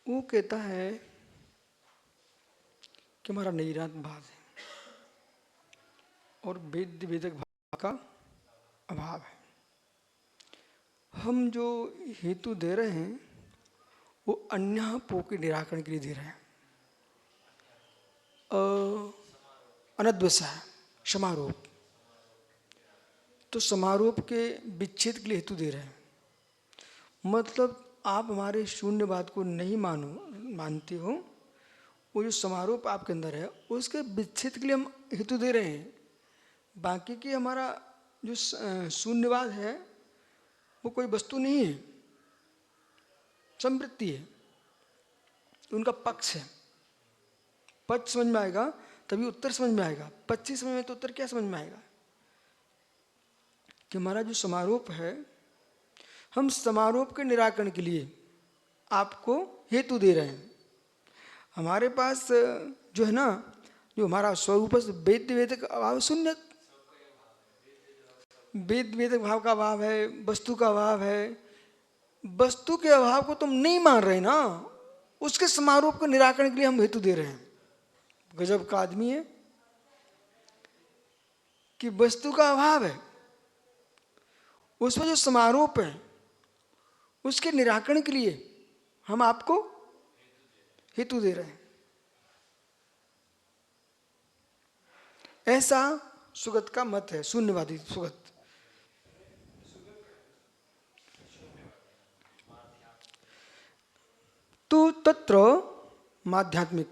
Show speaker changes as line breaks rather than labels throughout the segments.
वो कहता है कि हमारा नैरात भाव है और वेद वेदक भाव का अभाव है। हम जो हेतु दे रहे हैं वो अन्यापो के निराकरण के लिए दे रहे हैं। अनद्वसा है समारोप, तो समारोप के विच्छेद के लिए हेतु दे रहे हैं। मतलब आप हमारे शून्यवाद को नहीं मानते हो, वो जो समारोप आपके अंदर है उसके विच्छेद के लिए हम हेतु दे रहे हैं। बाकी की हमारा जो शून्यवाद है वो कोई वस्तु नहीं है, संवृत्ति है, उनका पक्ष है। पक्ष समझ में आएगा तभी उत्तर समझ में आएगा। पक्ष समझ में तो उत्तर क्या समझ में आएगा? कि हमारा जो समारोप है, हम समारोप के निराकरण के लिए आपको हेतु दे रहे हैं। हमारे पास जो है ना, जो हमारा स्वरूप वेद वेदक अभाव शून्य, वेद वेदक भाव का अभाव है, वस्तु का अभाव है। वस्तु के अभाव को तुम नहीं मान रहे ना, उसके समारोप के निराकरण के लिए हम हेतु दे रहे हैं। गजब का आदमी है कि वस्तु का अभाव है, उसमें जो समारोप है उसके निराकरण के लिए हम आपको हेतु दे रहे हैं। ऐसा सुगत का मत है, शून्यवादी सुगत। तो तत्र माध्यात्मिक,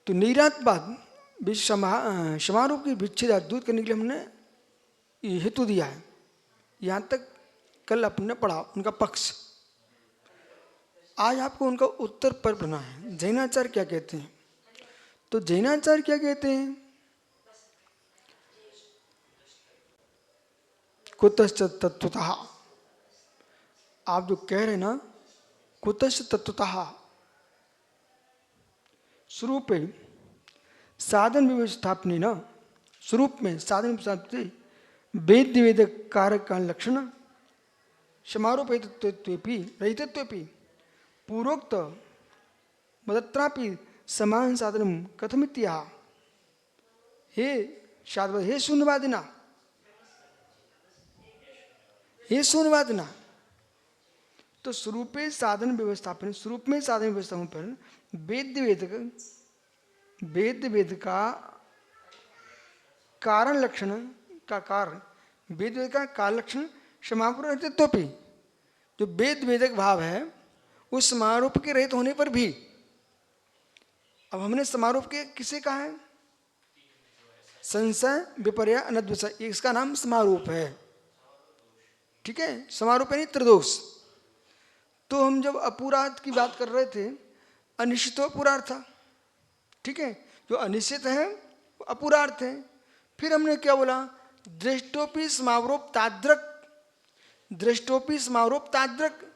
तो नैरातवाद समारोह की विच्छेद दूर करने के लिए हमने हेतु दिया है। यहाँ तक कल अपने पढ़ा उनका पक्ष। आज आपको उनका उत्तर पर पढ़ना है। जैनाचार्य क्या कहते हैं? तो जैनाचार्य क्या कहते हैं? कुतश्च तत्वतः, आप जो कह रहे हैं ना कुतश्च तत्वतः, स्वरूप साधन व्यवस्थापनी न, स्वरूप में साधन व्यवस्थापन वेद वेद कारक का लक्षण समारोप रहितत्वेपि पूर्वोक्त मदत्रापि समान साधन कथमित्या। हे शाद्वत, हे शून्यवादिना, हे शून्यवादिना, तो स्वरूपे साधन व्यवस्थापन, स्वरूप में साधन व्यवस्थापन पर वेद वेद का कारण लक्षण का कारण, वेद वेद का कारण लक्षण समारोप रहितत्वेपि, जो वेद वेदक भाव है उस समारोप के रहित होने पर भी। अब हमने समारोप के किसे कहा है? संशय विपर्य अनद्वसा, इसका नाम समारोप है। ठीक है, समारोप यानी त्रिदोष। तो हम जब अपूरार्थ की बात कर रहे थे, अनिश्चित अपूरार्थ था। ठीक है, जो अनिश्चित है वो अपूरार्थ है। फिर हमने क्या बोला? दृष्टोपि समारोप ताद्रक, दृष्टोपि समारोप ताद्रक,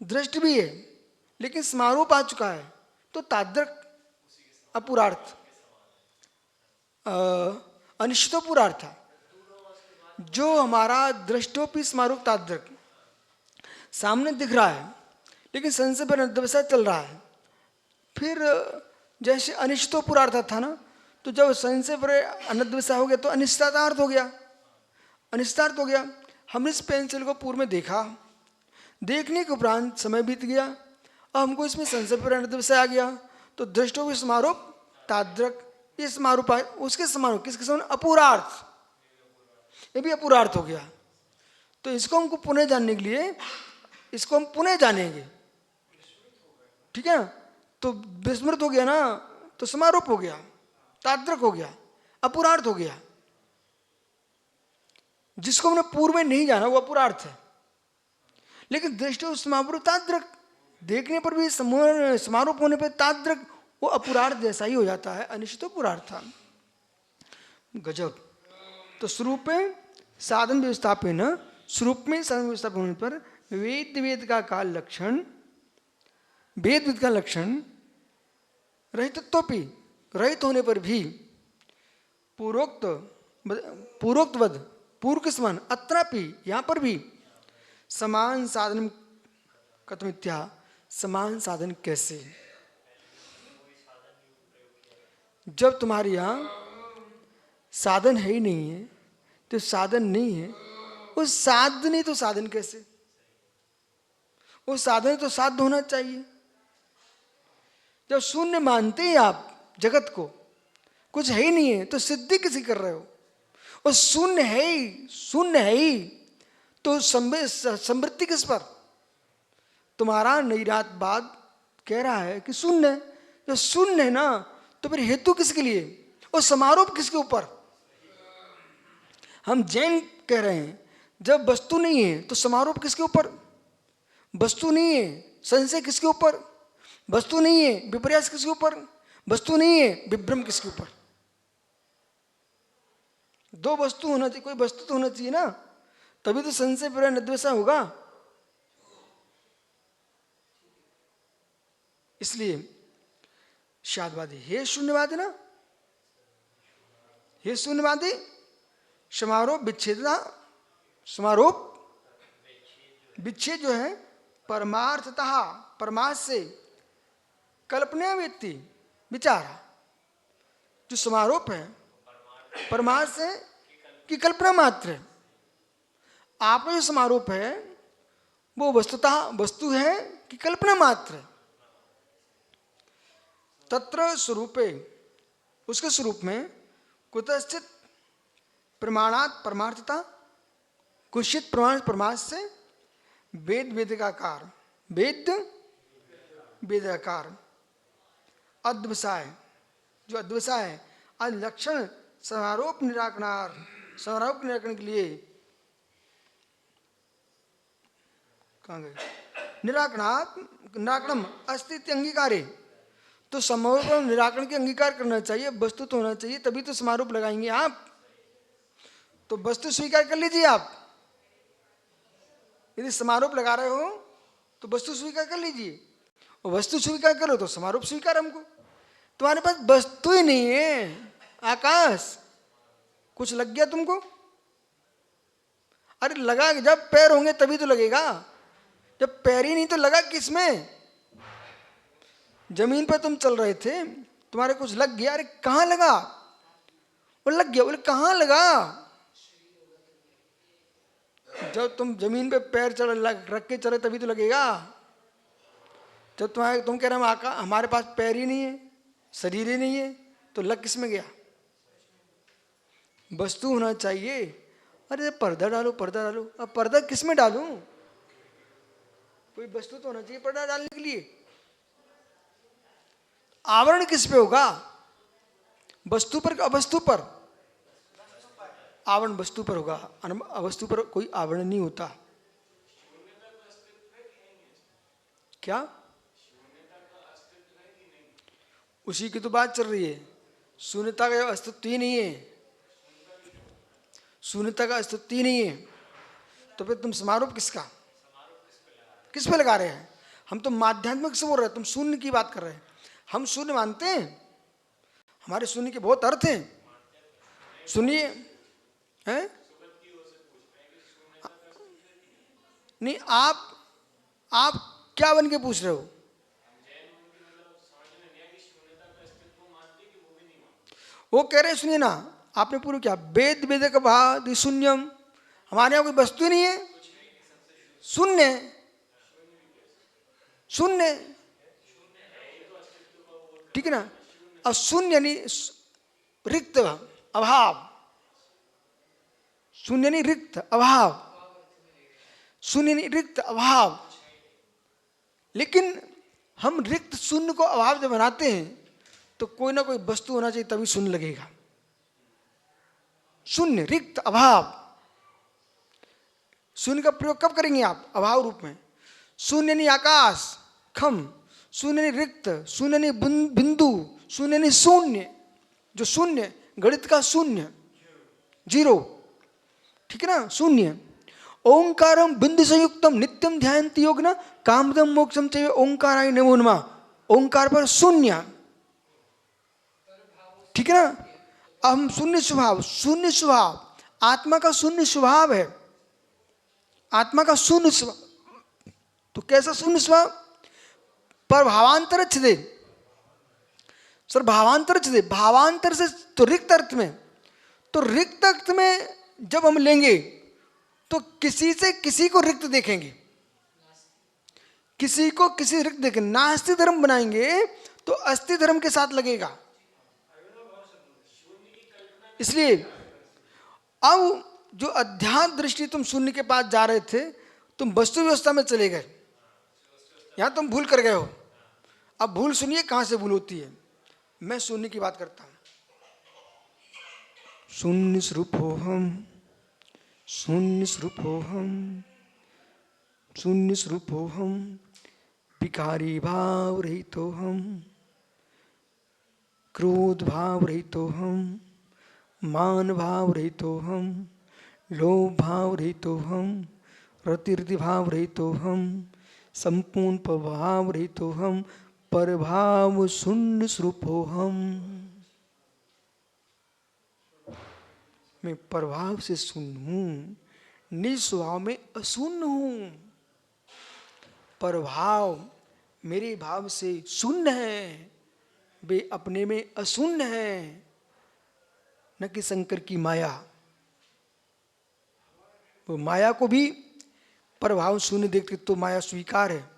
दृष्ट भी है लेकिन समारोप आ चुका है, तो ताद्रक अपूरार्थ, अनिश्चितोपूरार्थ था। जो हमारा दृष्टोपि समारोप ताद्रक सामने दिख रहा है लेकिन संशय पर अनद्वसा चल रहा है। फिर जैसे अनिश्चितोपूरार्थ था ना, तो जब संशय पर अनद्वसा हो गया तो अनिश्चितार्थ हो गया, अनिश्चितार्थ हो गया। हमने इस पेंसिल को पूर्व में देखा, देखने के उपरांत समय बीत गया, अब हमको इसमें संशय पर अनद्वसा आ गया, तो दृष्टो भी समारोप ताद्रक, ये समारोप उसके समारोप किसके समान? अपूरार्थ, ये भी अपूरार्थ हो गया। तो इसको हमको पुनः जानने के लिए इसको हम पुनः जानेंगे। ठीक है ना, तो विस्मृत हो गया ना, तो समारोप हो गया, ताद्रक हो गया, अपूरार्थ हो गया। जिसको हमने पूर्व में नहीं जाना वो अपूरार्थ है, लेकिन दृष्टि समारोप ताद्रक, देखने पर भी समारोप होने पर ताद्रक, वो अपूरार्थ जैसा ही हो जाता है, अनिश्चितोपूरार्थ था। गजब। तो स्वरूप में साधन व्यवस्थापन, स्वरूप में साधन व्यवस्थापन होने पर वेद वेद का काल लक्षण, वेद वेद का लक्षण रहितत्वपि, रहित होने पर भी पूर्वोक्तवद, पूर्व के समान, अत्रापि, यहाँ पर भी समान साधन कथमित्या समान साधन कैसे? जब तुम्हारे यहाँ साधन है ही नहीं है, तो साधन नहीं है, उस साध नहीं तो साधन कैसे? वो साधन तो साध्य होना चाहिए। जब शून्य मानते हैं आप जगत को, कुछ है ही नहीं है, तो सिद्धि किसी कर रहे हो? और शून्य है ही, शून्य है ही, तो समृद्धि किस पर? तुम्हारा नैरातवाद कह रहा है कि शून्य है। जब शून्य है ना, तो फिर हेतु किसके लिए और समारोप किसके ऊपर? हम जैन कह रहे हैं जब वस्तु नहीं है तो समारोप किसके ऊपर? वस्तु नहीं है संशय किसके ऊपर? वस्तु नहीं है विपर्यास किसके ऊपर? वस्तु नहीं है विभ्रम किसके ऊपर? दो वस्तु होना चाहिए, कोई वस्तु तो होना चाहिए ना, तभी तो संशय विपर्य निर्द्वेषा होगा। इसलिए शादवादी हे शून्यवादी ना, हे शून्यवादी, समारोप विच्छेदता, समारोप विच्छेद जो है परमार्थतः, परमार्थ से कल्पना व्यक्ति विचार, जो समारोप है परमार्थ से की कल्पना मात्र है। आपका जो समारोप है वो वस्तुतः वस्तु है कि कल्पना मात्र है। तत्र स्वरूपे, उसके स्वरूप में कुतश्चित प्रमाणात परमार्थता, कुशित प्रमाण परमार्थ से वेद वेदिकाकार, वेद वेदाकार, अद्वसाय, जो अद्वसाय है अलक्षण समारोप निराकरण, समारोप निराकरण के लिए कहाँ गए? निराकरण अस्तित्व अंगीकारे, तो समारोप निराकरण के अंगीकार करना चाहिए, वस्तु तो होना चाहिए, तभी तो समारोप लगाएंगे आप। तो वस्तु स्वीकार कर लीजिए आप। यदि समारोप लगा रहे हो तो वस्तु स्वीकार कर लीजिए, और वस्तु स्वीकार करो तो समारोप स्वीकार। हमको तुम्हारे पास वस्तु ही नहीं है, आकाश कुछ लग गया तुमको? अरे लगा, जब पैर होंगे तभी तो लगेगा, जब पैर ही नहीं तो लगा किसमें? जमीन पर तुम चल रहे थे, तुम्हारे कुछ लग गया, अरे कहाँ लगा? वो लग गया, बोले कहाँ लगा? जब तुम जमीन पे पैर रख के चले तभी तो लगेगा। जब तुम कह रहे हो हमारे पास पैर ही नहीं है, शरीर ही नहीं है, तो लग किस में गया? वस्तु होना चाहिए। अरे पर्दा डालो, पर्दा डालो, अब पर्दा किस में डालूं? कोई वस्तु तो होना चाहिए पर्दा डालने के लिए। आवरण किस पे होगा? वस्तु पर, अवस्तु पर? आवरण वस्तु पर होगा, अवस्तु पर कोई आवरण नहीं होता। क्या? उसी की तो बात चल रही है। शून्यता का अस्तित्व ही नहीं है, शून्यता का अस्तित्व ही नहीं है, तो फिर तुम समारोप किसका, किस पे लगा रहे हैं? हम तो माध्यात्मिक से बोल रहे हैं, तुम शून्य की बात कर रहे हैं। हम शून्य मानते हैं, हमारे शून्य के बहुत अर्थ हैं। सुनिए, हैं? नहीं, आप क्या बन के पूछ रहे हो? वो कह रहे सुनिए ना, आपने पूरा क्या वेद वेदक भाद शून्यम, हमारे यहाँ कोई वस्तु नहीं है, शून्य, शून्य, ठीक है ना? और शून्य यानी रिक्त, अभाव, शून्य नहीं रिक्त, अभाव, शून्य नहीं रिक्त, अभाव। लेकिन हम रिक्त शून्य को अभाव जब बनाते हैं तो कोई ना कोई वस्तु होना चाहिए, तभी शून्य लगेगा। शून्य, रिक्त, अभाव। शून्य का प्रयोग कब करेंगे आप? अभाव रूप में। शून्य नहीं आकाश, खम, शून्य नहीं रिक्त, शून्य नहीं बिंदु, शून्य नहीं शून्य, जो शून्य गणित का शून्य, जीरो, ठीक है ना? शून्य। ओंकारम बिंदु संयुक्तम नित्यम ध्यायन्ति योगिनः कामदम मोक्षम चैव ओंकाराय नमो नमः। ओंकार पर शून्य, ठीक है ना? अब हम शून्य स्वभाव, शून्य स्वभाव, आत्मा का शून्य स्वभाव है, आत्मा का शून्य स्वभाव। तो कैसा शून्य स्व? पर भावांतर छिदे सर, भावांतर छिदे, भावांतर से तो रिक्त अर्थ में, तो रिक्त अर्थ में जब हम लेंगे तो किसी से किसी को रिक्त देखेंगे, किसी को किसी रिक्त देखेंगे। नास्तिक धर्म बनाएंगे तो अस्थि धर्म के साथ लगेगा। इसलिए अब जो अध्यात्म दृष्टि तुम शून्य के पास जा रहे थे, तुम वस्तु व्यवस्था में चले गए, यहां तुम भूल कर गए हो। अब भूल सुनिए कहां से भूल होती है। मैं शून्य की बात करता हूं। शून्य स्वरूप हो हम, शून्य स्वरूप हो हम, शून्य स्वरूप हो हम, विकारी भाव रहित हो हम, क्रोध भाव रहित हो हम, मान भाव रहित हो हम, लोभ भाव रहित हो हम, रतिरति भाव रहित हो हम, संपूर्ण प्रभाव रहित हो हम, परभाव शून्य स्वरूप हो हम। मैं प्रभाव से शून्य हूं, निज स्वभाव में अशून्य हूं। प्रभाव मेरे भाव से शून्य है, वे अपने में अशून्य है, न कि शंकर की माया। वो माया को भी प्रभाव शून्य देखते तो माया स्वीकार है,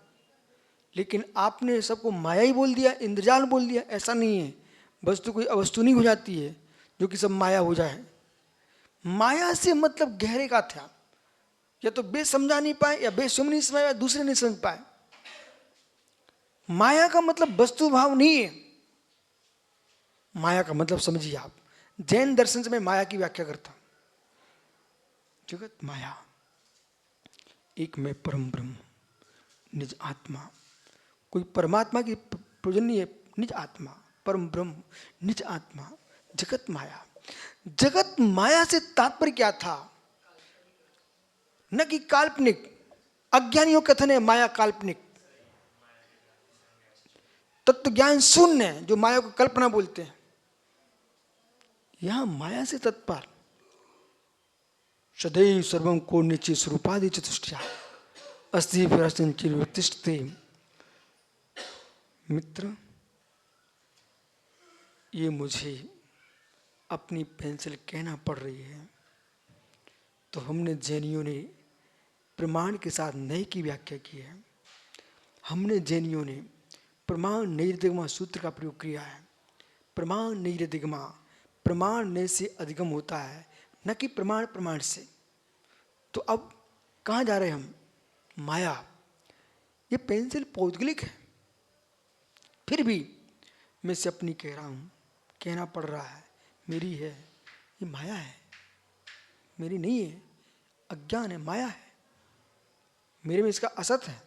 लेकिन आपने सबको माया ही बोल दिया, इंद्रजाल बोल दिया। ऐसा नहीं है, वस्तु कोई अवस्तु नहीं हो जाती है जो कि सब माया हो जाए। माया से मतलब गहरे का था, या तो बे समझा नहीं पाए, या बे सुन नहीं समझ पाए, दूसरे नहीं समझ पाए। माया का मतलब वस्तु भाव नहीं है। माया का मतलब समझिए आप, जैन दर्शन से मैं माया की व्याख्या करता हूं। जगत माया, एक में परम ब्रह्म निज आत्मा। कोई परमात्मा की प्रयोजन नहीं है, निज आत्मा, परम ब्रह्म निज आत्मा, जगत माया। जगत माया से तात्पर्य क्या था? न कि काल्पनिक। अज्ञानियों कथन है माया काल्पनिक। तत्व ज्ञान शून्य है जो माया को कल्पना बोलते हैं। यहां माया से तत्पर सदैव सर्वम को निश्चय स्वरूपादि चतुष्टया अस्ति प्रतिष्ठते। मित्र, ये मुझे अपनी पेंसिल कहना पड़ रही है, तो हमने जैनियों ने प्रमाण के साथ नए की व्याख्या की है। हमने जैनियों ने प्रमाण नैर्दिगमा सूत्र का प्रयोग किया है। प्रमाण नैर्दिगमा, प्रमाण नए से अधिगम होता है, न कि प्रमाण प्रमाण से। तो अब कहाँ जा रहे हैं हम? माया। ये पेंसिल पौद्गलिक है, फिर भी मैं से अपनी कह रहा हूँ, कहना पड़ रहा है, मेरी है। ये माया है, मेरी नहीं है। अज्ञान है, माया है। मेरे में इसका असत है,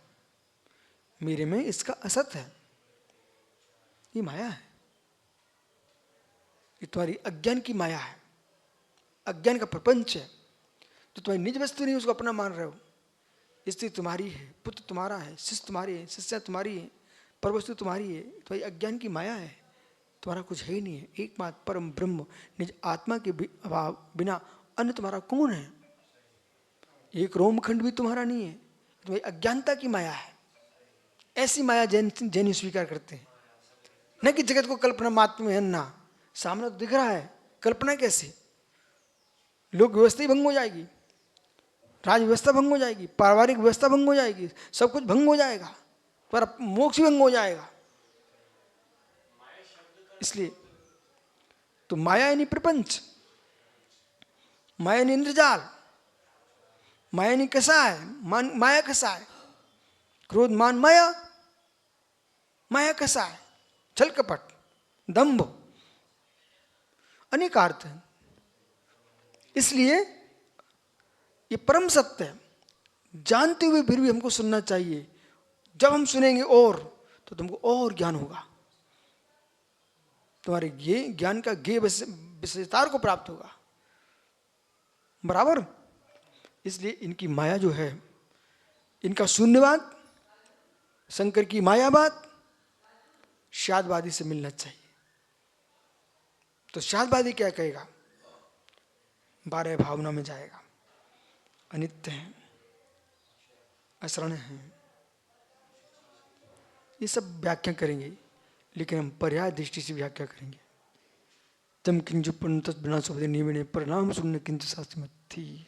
मेरे में इसका असत है। ये माया है, ये तुम्हारी अज्ञान की माया है, अज्ञान का प्रपंच है। तो तुम्हारी निज वस्तु नहीं, उसको अपना मान रहे हो। स्त्री तुम्हारी है, पुत्र तुम्हारा है, शिष्य तुम्हारी है, शिष्या तुम्हारी है, पर वस्तु तुम्हारी है। तुम्हारी अज्ञान की माया है, तुम्हारा कुछ है ही नहीं है। एकमात्र परम ब्रह्म निज आत्मा के अभाव बिना अन्य तुम्हारा कौन है? एक रोमखंड भी तुम्हारा नहीं है, तुम्हारी अज्ञानता की माया है। ऐसी माया जैन स्वीकार करते हैं, न कि जगत को कल्पना मात्र में है ना। सामने तो दिख रहा है, कल्पना कैसे? लोक व्यवस्था ही भंग हो जाएगी, राज व्यवस्था भंग हो जाएगी, पारिवारिक व्यवस्था भंग हो जाएगी, सब कुछ भंग हो जाएगा, पर मोक्ष भंग हो जाएगा। इसलिए तो माया यानी प्रपंच, माया यानी इंद्रजाल, माया यानी कैसा है? माया कैसा है? क्रोध मान माया। माया कैसा है? छल कपट, दंभ, अनेक अर्थ है। इसलिए ये परम सत्य है, जानते हुए फिर भी हमको सुनना चाहिए। जब हम सुनेंगे और, तो तुमको और ज्ञान होगा, तुम्हारे ये ज्ञान का गे विशेषतार को प्राप्त होगा। बराबर। इसलिए इनकी माया जो है, इनका शून्यवाद, शंकर की मायावाद शादवादी से मिलना चाहिए। तो शादवादी क्या कहेगा? 12 भावना में जाएगा। अनित्य है, अशरण है, ये सब व्याख्या करेंगे, लेकिन हम पर्याय दृष्टि से व्याख्या करेंगे। तम किंच पुण्य बिना शब्द नियमने परिणाम शून्य किंच शास्त्र में थी।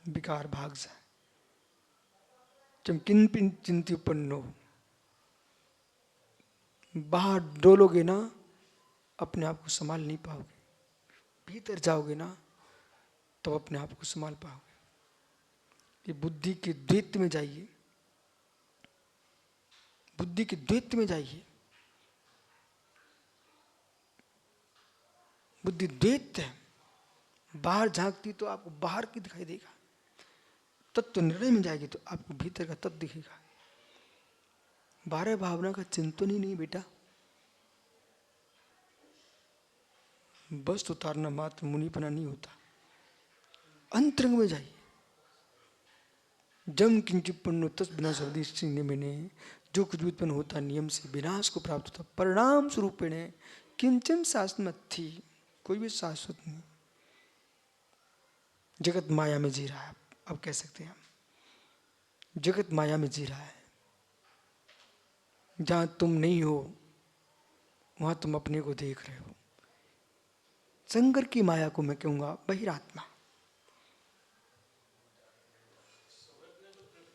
विकार भाग जाए। जब किन पिन चिंती उपन्नो, बाहर डोलोगे ना अपने आप को संभाल नहीं पाओगे, भीतर जाओगे ना तो अपने आप को संभाल पाओगे। ये बुद्धि के द्वैत में जाइए, बुद्धि के द्वैत में जाइए। बुद्धि द्वैत है, बाहर झांकती तो आपको बाहर की दिखाई देगा, तत्व निर्णय में जाएगी तो आपको भीतर का तत्व दिखेगा। बाहर भावना का चिंतन ही नहीं बेटा, बस उतारना मात्र मुनिपना नहीं होता। अंतरंग में जाइए। जम किंचित पुण्य तस् बिना शब्दी सिंह मैंने, जो कुछ भी उत्पन्न होता नियम से विनाश को प्राप्त होता, परिणाम स्वरूप किंचन शाश्वत थी, कोई भी शाश्वत नहीं। जगत माया में जी रहा है, अब कह सकते हैं हम जगत माया में जी रहा है। जहां तुम नहीं हो वहां तुम अपने को देख रहे हो। संगर की माया को मैं कहूंगा बहिरात्मा,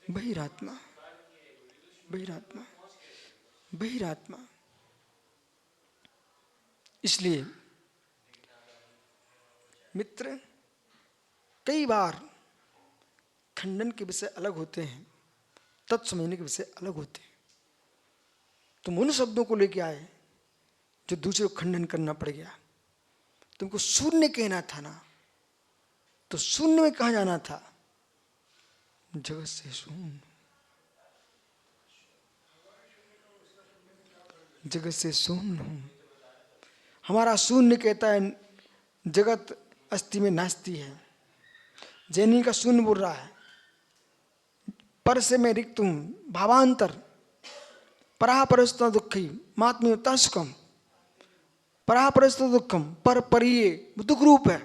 बहिरात्मा, बहिरात्मा, बहिरात्मा। इसलिए मित्र, कई बार खंडन के विषय अलग होते हैं, तत्व समझने के विषय अलग होते हैं। तुम उन शब्दों को लेके आए जो दूसरे को खंडन करना पड़ गया। तुमको शून्य कहना था ना, तो शून्य में कहा जाना था, जगत से शून्य, जगत से शून्य हूं। हमारा शून्य कहता है जगत अस्थि में नास्ति है। जैनी का शून्य बोल रहा है, पर से मैं रिक्त हूं, भावांतर, परा परस्त दुखी मात्म्य तस्कम, परा परस्त दुखम, पर परिये दुख रूप है।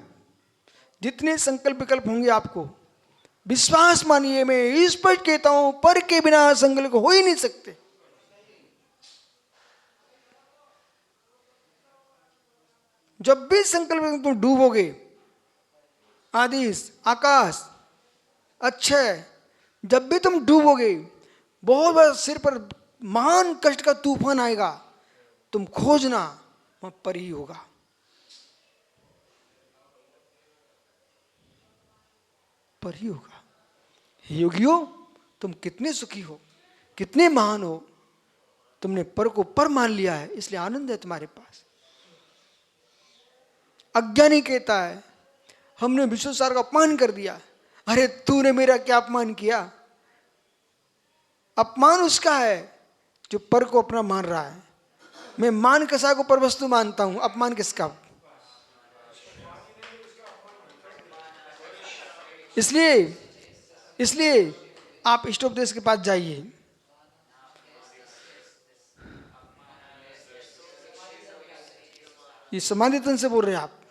जितने संकल्प विकल्प होंगे आपको, विश्वास मानिए, मैं स्पष्ट कहता हूं, पर के बिना संकल्प हो ही नहीं सकते। जब भी संकल्प में तुम डूबोगे, आदिश, आकाश, अक्षय, जब भी तुम डूबोगे, बहुत बड़ा सिर पर महान कष्ट का तूफान आएगा, तुम खोजना वहां पर ही होगा। पर ही होगा। योगियों, तुम कितने सुखी हो, कितने महान हो, तुमने पर को पर मान लिया है, इसलिए आनंद है तुम्हारे पास। अज्ञानी कहता है हमने विश्वसार का अपमान कर दिया। अरे तूने मेरा क्या अपमान किया? अपमान उसका है जो पर को अपना मान रहा है। मैं मान कसा को पर वस्तु मानता हूं, अपमान किसका? इसलिए आप इष्टोपदेश के पास जाइए। ये समाधितन से बोल रहे हैं आप,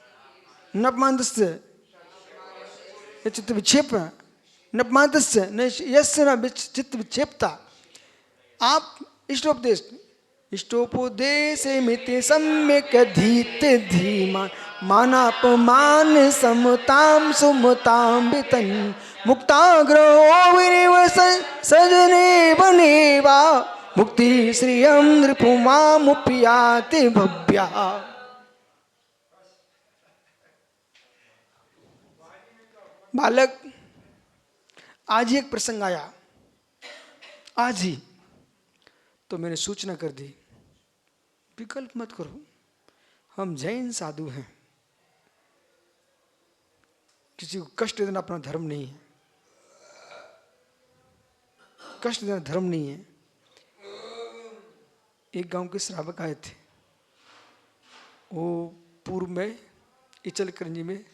नपमानस्य चित्त विक्षेप, नपमानस्य न यस्य न चित्त विक्षेपता। आप इष्टोपदेश, इष्टोपदेश मिते सम्यक धीत धीमान, मानापमान समताम सुमताम वितन, मुक्ताग्रहो विनिव सजने बनेवा, मुक्ति श्रियम नृपुमामुपयाति भव्या। बालक, आज ही एक प्रसंग आया, आज ही, तो मैंने सूचना कर दी, विकल्प मत करो, हम जैन साधु हैं, किसी को कष्ट देना अपना धर्म नहीं है, कष्ट देना धर्म नहीं है। एक गांव के श्रावक आए थे, वो पूर्व में इचलकरंजी में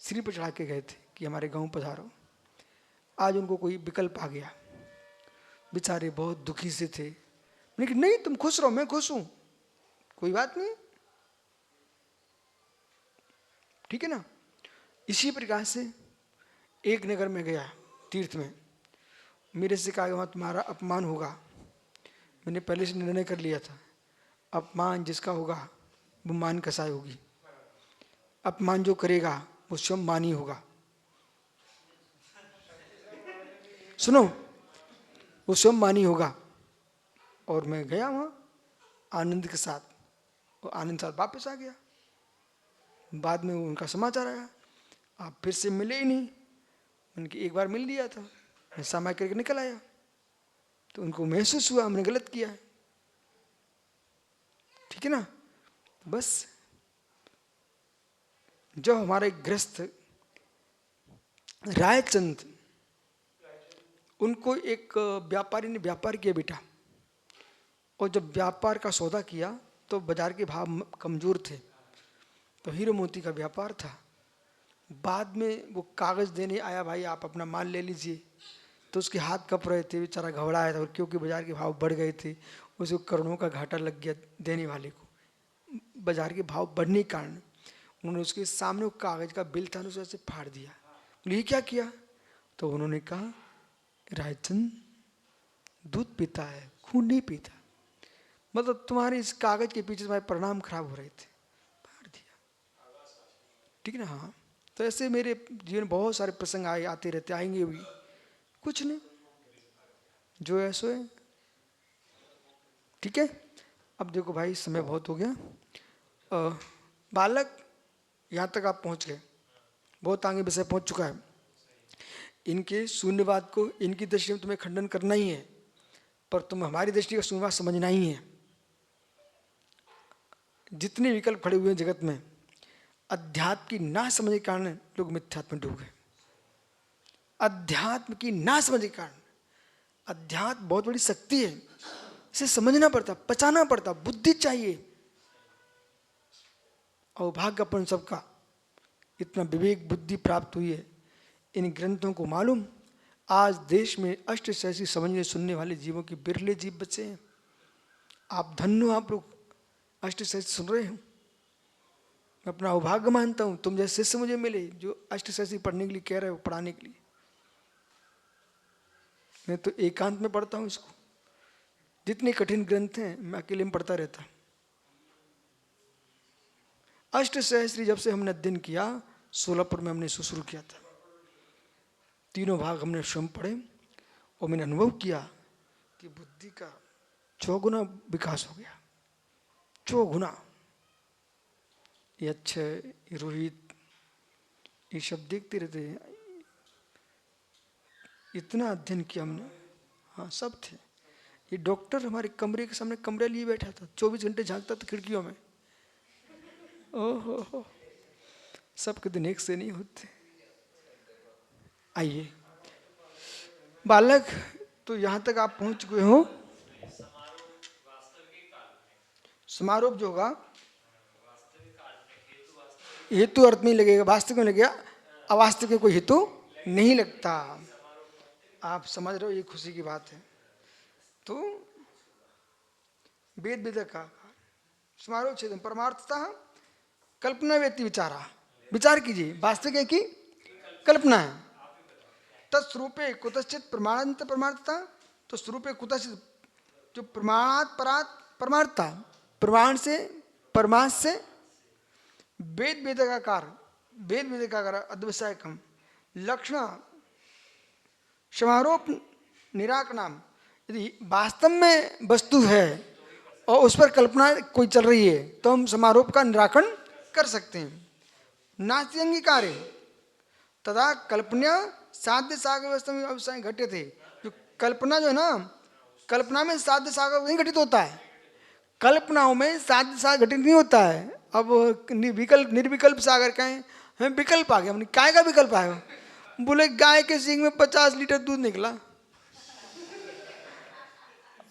सिर पर चढ़ा के गए थे कि हमारे गांव पधारो। आज उनको कोई विकल्प आ गया, बेचारे बहुत दुखी से थे। लेकिन नहीं, तुम खुश रहो, मैं खुश हूं, कोई बात नहीं, ठीक है ना। इसी प्रकार से एक नगर में गया तीर्थ में, मेरे से कहा वहाँ तुम्हारा अपमान होगा। मैंने पहले से निर्णय कर लिया था, अपमान जिसका होगा वो मान कसाई होगी। अपमान जो करेगा वो स्वयं मानी होगा। सुनो, वो स्वयं मानी होगा। और मैं गया वहाँ आनंद के साथ, और आनंद के साथ वापस आ गया। बाद में उनका समाचार आया, आप फिर से मिले ही नहीं। उनकी एक बार मिल लिया था, मैं समय करके निकल आया। तो उनको महसूस हुआ हमने गलत किया है, ठीक है ना। बस जब हमारे गृहस्थ रायचंद, उनको एक व्यापारी ने व्यापार किया बेटा, और जब व्यापार का सौदा किया तो बाजार के भाव कमजोर थे, तो हीरो मोती का व्यापार था। बाद में वो कागज देने आया, भाई आप अपना माल ले लीजिए, तो उसके हाथ कप रहे थे, बेचारा घबराया था। और क्योंकि बाजार के भाव बढ़ गए थे, उसको करोड़ों का घाटा लग गया देने वाले को। बाजार के भाव बढ़ने के कारण उन्होंने उसके सामने वो कागज का बिल था, उसे ऐसे फाड़ दिया। बोले ये क्या किया? तो उन्होंने कहा रायचंद दूध पीता है, खून नहीं पीता। मतलब तुम्हारे इस कागज के पीछे तुम्हारे परिणाम खराब हो रहे थे, फाड़ दिया, ठीक है ना। हाँ, तो ऐसे मेरे जीवन बहुत सारे प्रसंग आते रहते, आएंगे भी। कुछ नहीं, जो है सो है, ठीक है। अब देखो भाई, समय बहुत हो गया। बालक यहाँ तक आप पहुँच गए, बहुत आगे विषय पहुँच चुका है। इनके शून्यवाद को इनकी दृष्टि में तुम्हें खंडन करना ही है, पर तुम हमारी दृष्टि का शून्यवाद समझना ही है। जितने विकल्प खड़े हुए हैं जगत में, अध्यात्म की ना समझ के कारण लोग मिथ्यात्व में डूब गए। अध्यात्म की ना समझ के कारण, अध्यात्म बहुत बड़ी शक्ति है, इसे समझना पड़ता, पचाना पड़ता, बुद्धि चाहिए। अभाग्यपन सबका, इतना विवेक बुद्धि प्राप्त हुई है इन ग्रंथों को मालूम। आज देश में अष्टशैसी समझने सुनने वाले जीवों की बिरले जीव बचे हैं। आप धन्य हो, आप लोग अष्टशैसी सुन रहे हो। मैं अपना अभाग्य मानता हूँ, तुम जैसे शिष्य मुझे मिले जो अष्टशैसी पढ़ने के लिए कह रहे हो, पढ़ाने के लिए। मैं तो एकांत में पढ़ता हूँ इसको। जितने कठिन ग्रंथ हैं मैं अकेले में पढ़ता रहता। अष्टसहस्री जब से हमने अध्ययन किया, सोलापुर में हमने शुरू किया था। तीनों भाग हमने स्वयं पढ़े, और मैंने अनुभव किया कि बुद्धि का 6 गुना विकास हो गया, 6 गुना। ये अच्छे, ये रोहित, ये सब देखते रहते हैं। इतना अध्ययन किया हमने। हाँ, सब थे। ये डॉक्टर हमारे कमरे के सामने कमरे लिए बैठा था, 24 घंटे झांकता था खिड़कियों में। ओहो, सबके दिन एक से नहीं होते। आइए बालक, तो यहाँ तक आप पहुँच चुके हो। समारोह जो होगा हेतु अर्थ नहीं लगेगा, वास्तविक में लगेगा, अवास्तविक में कोई हेतु नहीं लगता। आप समझ रहे हो, ये खुशी की बात है। तो वेद विदक का समारोह छेदन परमार्थता कल्पना व्यक्ति विचारा, विचार कीजिए, वास्तविक है कि कल्पना है। तत्स्वरूपे कुतश्चित प्रमाणांत परमार्थता, तो स्वरूपे कुतश्चित, जो प्रमाणात परात परमार्थता, प्रमाण से परमार्थ से वेद वेदकाकार, वेद वेदकाकार अद्वैसायकम लक्षण समारोप निराक नाम। यदि वास्तव में वस्तु है और उस पर कल्पना कोई चल रही है, तो हम समारोप का निराकरण कर सकते हैं। नास्ति अंगीकार तथा कल्पना साध्य सागर व्यवस्था में अवश्य घटे थे। जो कल्पना जो है ना, कल्पना में साध्य सागर नहीं घटित होता है, कल्पनाओं में साध्य सागर घटित नहीं होता है। अब निर्विकल्प सागर कहें, हमें विकल्प आ गया। हमने काय का विकल्प आया? बोले गाय के सींग में 50 लीटर दूध निकला।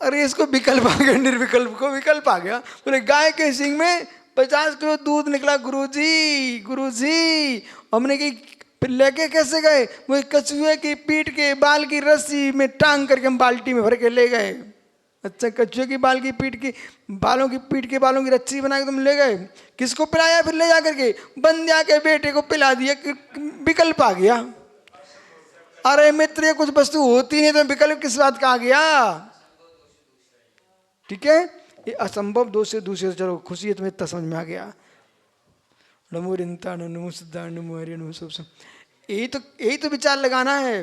अरे इसको विकल्प आ गया, निर्विकल्प को विकल्प आ गया। बोले गाय के सींग में 50 किलो दूध निकला गुरुजी, गुरुजी। हमने की फिर लेके कैसे गए? वो कछुए की पीठ के बाल की रस्सी में टांग करके हम बाल्टी में भर के ले गए। अच्छा, कछुए की बाल की पीठ की बालों की पीठ के बालों की रस्सी बना के तुम ले गए। किसको पिलाया फिर ले जा करके? बंध्या के बेटे को पिला दिया। विकल्प आ गया। अरे मित्र, ये कुछ वस्तु होती नहीं तो विकल्प किस बात का आ गया? ठीक है, ये असंभव दो से दूसरे, चलो खुशी है तुम्हें इतना समझ में आ गया। नमो रिंता नमो सिद्धा नमो हरि नमो सब, यही तो विचार लगाना है।